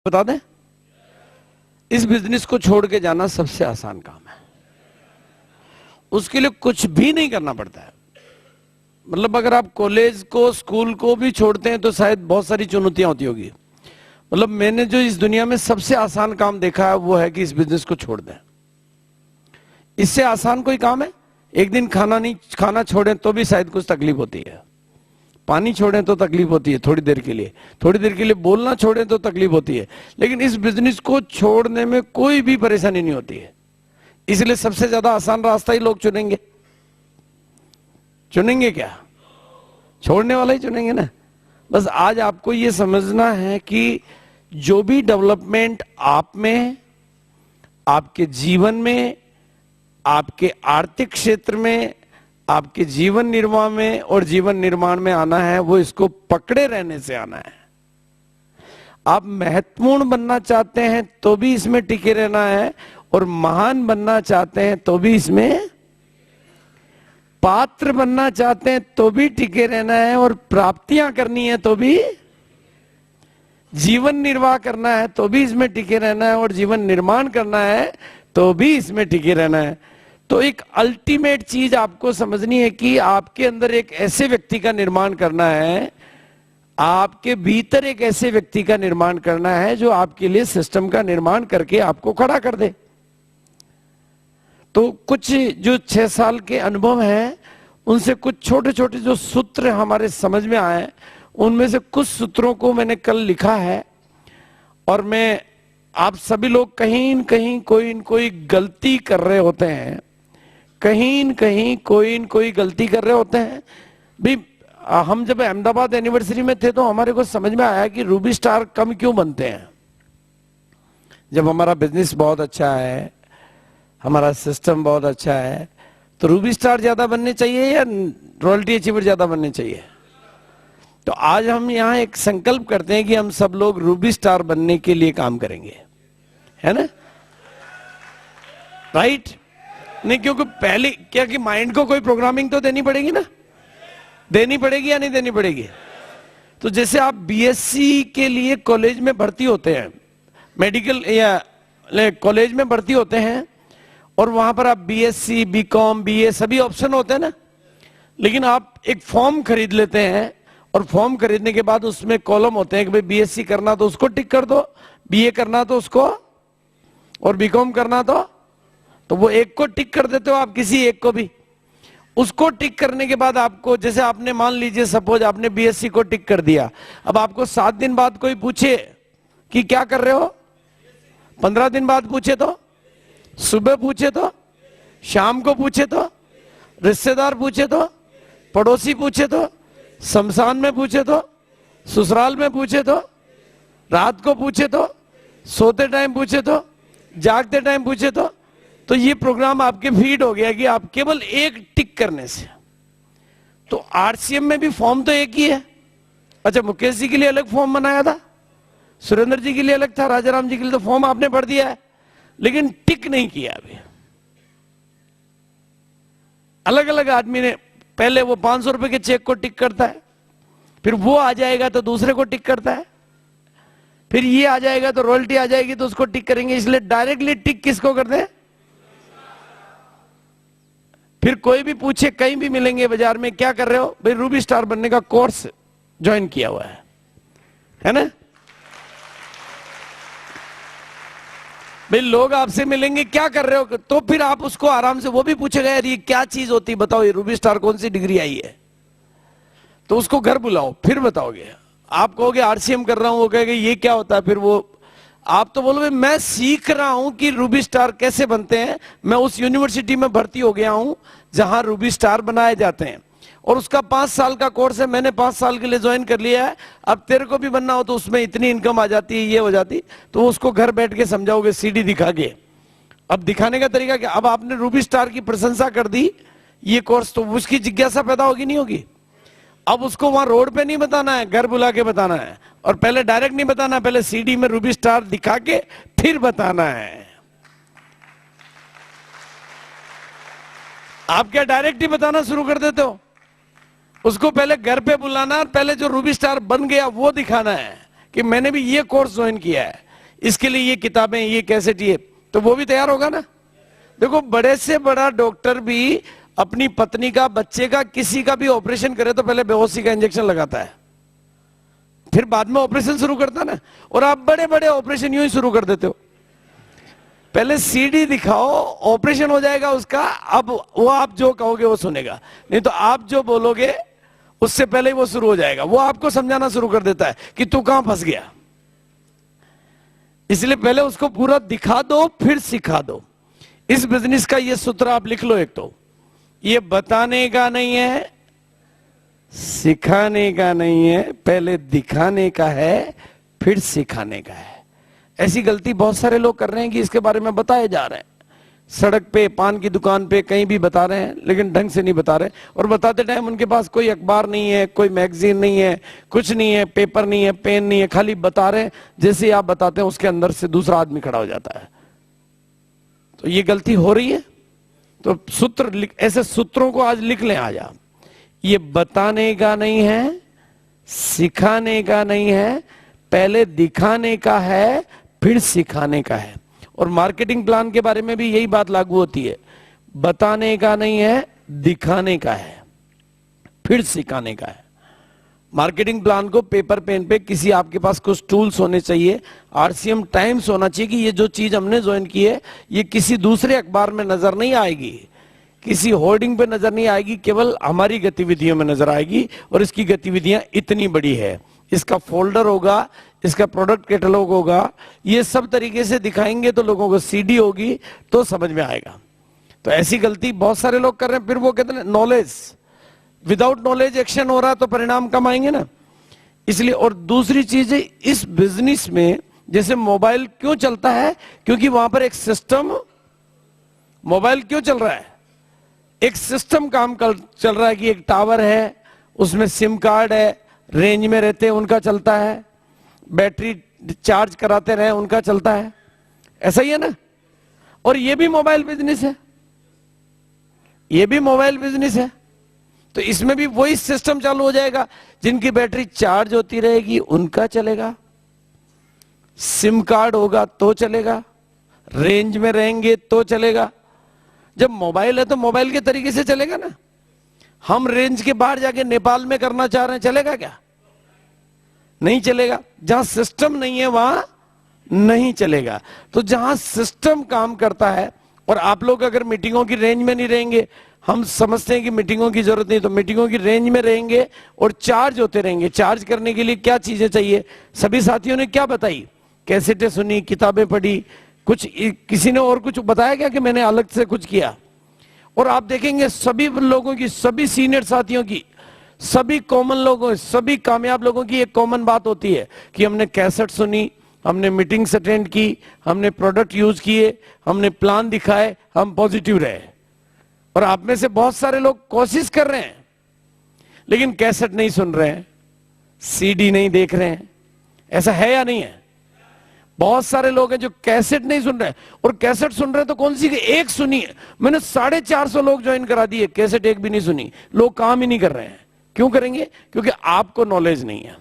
बता दें, इस बिजनेस को छोड़ के जाना सबसे आसान काम है। उसके लिए कुछ भी नहीं करना पड़ता है। मतलब अगर आप कॉलेज को, स्कूल को भी छोड़ते हैं तो शायद बहुत सारी चुनौतियां होती होगी। मतलब मैंने जो इस दुनिया में सबसे आसान काम देखा है वो है कि इस बिजनेस को छोड़ दें। इससे आसान कोई काम है? एक दिन खाना छोड़ें तो भी शायद कुछ तकलीफ होती है, पानी छोड़ें तो तकलीफ होती है थोड़ी देर के लिए बोलना छोड़ें तो तकलीफ होती है, लेकिन इस बिजनेस को छोड़ने में कोई भी परेशानी नहीं होती है। इसलिए सबसे ज्यादा आसान रास्ता ही लोग चुनेंगे क्या? छोड़ने वाला ही चुनेंगे ना। बस आज आपको यह समझना है कि जो भी डेवलपमेंट आप में, आपके जीवन में, आपके आर्थिक क्षेत्र में, आपके जीवन निर्वाह में और जीवन निर्माण में आना है, वो इसको पकड़े रहने से आना है। आप महत्वपूर्ण बनना चाहते हैं तो भी इसमें टिके रहना है, और महान बनना चाहते हैं तो भी इसमें, पात्र बनना चाहते हैं तो भी टिके रहना है, और प्राप्तियां करनी है तो भी, जीवन निर्वाह करना है तो भी इसमें टिके रहना है, और जीवन निर्माण करना है तो भी इसमें टिके रहना है। तो एक अल्टीमेट चीज आपको समझनी है कि आपके अंदर एक ऐसे व्यक्ति का निर्माण करना है, आपके भीतर एक ऐसे व्यक्ति का निर्माण करना है जो आपके लिए सिस्टम का निर्माण करके आपको खड़ा कर दे। तो कुछ जो 6 साल के अनुभव हैं, उनसे कुछ छोटे छोटे जो सूत्र हमारे समझ में आए, उनमें से कुछ सूत्रों को मैंने कल लिखा है। और मैं, आप सभी लोग कहीं न कहीं कोई न कोई गलती कर रहे होते हैं, कहीं न कहीं कोई न कोई गलती कर रहे होते हैं भी। हम जब अहमदाबाद एनिवर्सरी में थे तो हमारे को समझ में आया कि रूबी स्टार कम क्यों बनते हैं। जब हमारा बिजनेस बहुत अच्छा है, हमारा सिस्टम बहुत अच्छा है, तो रूबी स्टार ज्यादा बनने चाहिए या रॉयल्टी अचीवर ज्यादा बनने चाहिए? तो आज हम यहाँ एक संकल्प करते हैं कि हम सब लोग रूबी स्टार बनने के लिए काम करेंगे, है ना? राइट? नहीं, क्योंकि पहले क्या कि माइंड को कोई प्रोग्रामिंग तो देनी पड़ेगी ना, देनी पड़ेगी या नहीं देनी पड़ेगी? तो जैसे आप बीएससी के लिए कॉलेज में भर्ती होते हैं, मेडिकल या कॉलेज में भर्ती होते हैं, और वहां पर आप बीएससी, बीकॉम, बीए सभी ऑप्शन होते हैं ना। लेकिन आप एक फॉर्म खरीद लेते हैं, और फॉर्म खरीदने के बाद उसमें कॉलम होते हैं कि भाई बीएससी करना तो उसको टिक कर दो, बीए करना तो उसको, और बीकॉम करना तो वो एक को टिक कर देते हो आप, किसी एक को भी। उसको टिक करने के बाद आपको, जैसे आपने मान लीजिए सपोज आपने बीएससी को टिक कर दिया, अब आपको 7 दिन बाद कोई पूछे कि क्या कर रहे हो, 15 दिन बाद पूछे तो, सुबह पूछे तो, शाम को पूछे तो, रिश्तेदार पूछे तो, पड़ोसी पूछे तो, शमशान में पूछे तो, ससुराल में पूछे तो, रात को पूछे तो, सोते टाइम पूछे तो, जागते टाइम पूछे तो ये प्रोग्राम आपके फीड हो गया कि आप केवल एक टिक करने से। तो आरसीएम में भी फॉर्म तो एक ही है। अच्छा, मुकेश जी के लिए अलग फॉर्म बनाया था, सुरेंद्र जी के लिए अलग था, राजाराम जी के लिए तो फॉर्म आपने भर दिया है, लेकिन टिक नहीं किया अभी। अलग अलग आदमी ने, पहले वो 500 रुपए के चेक को टिक करता है, फिर वो आ जाएगा तो दूसरे को टिक करता है, फिर ये आ जाएगा तो रॉयल्टी आ जाएगी तो उसको टिक करेंगे। इसलिए डायरेक्टली टिक किसको करते हैं? फिर कोई भी पूछे, कहीं भी मिलेंगे बाजार में, क्या कर रहे हो भाई? रूबी स्टार बनने का कोर्स ज्वाइन किया हुआ है ना? भाई लोग आपसे मिलेंगे, क्या कर रहे हो, तो फिर आप उसको आराम से, वो भी पूछेगा यार ये क्या चीज होती है, बताओ ये रूबी स्टार कौन सी डिग्री आई है, तो उसको घर बुलाओ, फिर बताओगे। आप कहोगे आरसीएम कर रहा हूं, वो कहेगा ये क्या होता है, फिर वो, आप तो बोलोगे मैं सीख रहा हूं कि रूबी स्टार कैसे बनते हैं, मैं उस यूनिवर्सिटी में भर्ती हो गया हूं जहां रूबी स्टार बनाए जाते हैं, और उसका 5 साल का कोर्स है, मैंने 5 साल के लिए ज्वाइन कर लिया है। अब तेरे को भी बनना हो तो उसमें इतनी इनकम आ जाती है, ये हो जाती, तो उसको घर बैठ के समझाओगे सीडी दिखा के। अब दिखाने का तरीका क्या? अब आपने रूबी स्टार की प्रशंसा कर दी ये कोर्स, तो उसकी जिज्ञासा पैदा होगी नहीं होगी? अब उसको वहां रोड पे नहीं बताना है, घर बुला के बताना है, और पहले डायरेक्ट नहीं बताना, पहले सीडी में रूबी स्टार दिखा के फिर बताना है। आप क्या डायरेक्ट ही बताना शुरू कर देते हो? उसको पहले घर पे बुलाना, और पहले जो रूबी स्टार बन गया वो दिखाना है कि मैंने भी ये कोर्स ज्वाइन किया है। इसके लिए ये किताबें, ये कैसेट, ये, तो वो भी तैयार होगा ना। देखो बड़े से बड़ा डॉक्टर भी अपनी पत्नी का, बच्चे का, किसी का भी ऑपरेशन करे तो पहले बेहोशी का इंजेक्शन लगाता है, फिर बाद में ऑपरेशन शुरू करता है ना। और आप बड़े बड़े ऑपरेशन यूं ही शुरू कर देते हो, पहले सीडी दिखाओ, ऑपरेशन हो जाएगा उसका, अब वो आप जो कहोगे वो सुनेगा, नहीं तो आप जो बोलोगे उससे पहले ही वो शुरू हो जाएगा। वो आपको समझाना शुरू कर देता है कि तू कहां फंस गया। इसलिए पहले उसको पूरा दिखा दो, फिर सिखा दो। इस बिजनेस का ये सूत्र आप लिख लो। एक तो ये बताने का नहीं है, सिखाने का नहीं है, पहले दिखाने का है, फिर सिखाने का है। ऐसी गलती बहुत सारे लोग कर रहे हैं कि इसके बारे में बताए जा रहे हैं, सड़क पे, पान की दुकान पे, कहीं भी बता रहे हैं, लेकिन ढंग से नहीं बता रहे। और बताते टाइम उनके पास कोई अखबार नहीं है, कोई मैगजीन नहीं है, कुछ नहीं है, पेपर नहीं है, पेन नहीं है, खाली बता रहे हैं। जैसे आप बताते हैं उसके अंदर से दूसरा आदमी खड़ा हो जाता है। तो ये गलती हो रही है। तो सूत्र, ऐसे सूत्रों को आज लिख लें। आज आप, ये बताने का नहीं है, सिखाने का नहीं है, पहले दिखाने का है, फिर सिखाने का है। और मार्केटिंग प्लान के बारे में भी यही बात लागू होती है। बताने का नहीं है, दिखाने का है, फिर सिखाने का है। मार्केटिंग प्लान को पेपर पेन पे, किसी आपके पास कुछ टूल्स होने चाहिए, आरसीएम टाइम्स होना चाहिए कि ये जो चीज हमने ज्वाइन की है ये किसी दूसरे अखबार में नजर नहीं आएगी, किसी होर्डिंग पे नजर नहीं आएगी, केवल हमारी गतिविधियों में नजर आएगी। और इसकी गतिविधियां इतनी बड़ी है, इसका फोल्डर होगा, इसका प्रोडक्ट कैटलॉग होगा, ये सब तरीके से दिखाएंगे तो लोगों को सीडी होगी तो समझ में आएगा। तो ऐसी गलती बहुत सारे लोग कर रहे हैं। फिर वो कहते हैं नॉलेज, विदाउट नॉलेज एक्शन हो रहा तो परिणाम कम आएंगे ना। इसलिए, और दूसरी चीज है इस बिजनेस में, जैसे मोबाइल क्यों चलता है, क्योंकि वहां पर एक सिस्टम, मोबाइल क्यों चल रहा है, एक सिस्टम काम चल रहा है कि एक टावर है, उसमें सिम कार्ड है, रेंज में रहते हैं उनका चलता है, बैटरी चार्ज कराते रहे उनका चलता है। ऐसा ही है ना। और ये भी मोबाइल बिजनेस है, ये भी मोबाइल बिजनेस है। तो इसमें भी वही सिस्टम चालू हो जाएगा, जिनकी बैटरी चार्ज होती रहेगी उनका चलेगा, सिम कार्ड होगा तो चलेगा, रेंज में रहेंगे तो चलेगा। जब मोबाइल है तो मोबाइल के तरीके से चलेगा ना। हम रेंज के बाहर जाके नेपाल में करना चाह रहे हैं, चलेगा क्या? नहीं चलेगा। जहां सिस्टम नहीं है वहां नहीं चलेगा। तो जहां सिस्टम काम करता है, और आप लोग अगर मीटिंगों की रेंज में नहीं रहेंगे, हम समझते हैं कि मीटिंगों की जरूरत नहीं, तो मीटिंगों की रेंज में रहेंगे और चार्ज होते रहेंगे। चार्ज करने के लिए क्या चीजें चाहिए, सभी साथियों ने क्या बताई, कैसेटें सुनी, किताबें पढ़ी, कुछ किसी ने और कुछ बताया क्या कि मैंने अलग से कुछ किया? और आप देखेंगे सभी लोगों की, सभी सीनियर साथियों की, सभी कॉमन लोगों, सभी कामयाब लोगों की एक कॉमन बात होती है कि हमने कैसेट सुनी, हमने मीटिंग्स अटेंड की, हमने प्रोडक्ट यूज किए, हमने प्लान दिखाए, हम पॉजिटिव रहे। और आप में से बहुत सारे लोग कोशिश कर रहे हैं लेकिन कैसेट नहीं सुन रहे हैं, सीडी नहीं देख रहे हैं। ऐसा है या नहीं है? बहुत सारे लोग हैं जो कैसेट नहीं सुन रहे हैं, और कैसेट सुन रहे हैं तो कौन सी, एक सुनी है। मैंने 450 लोग ज्वाइन करा दिए, कैसेट एक भी नहीं सुनी। लोग काम ही नहीं कर रहे हैं। क्यों करेंगे? क्योंकि आपको नॉलेज नहीं है।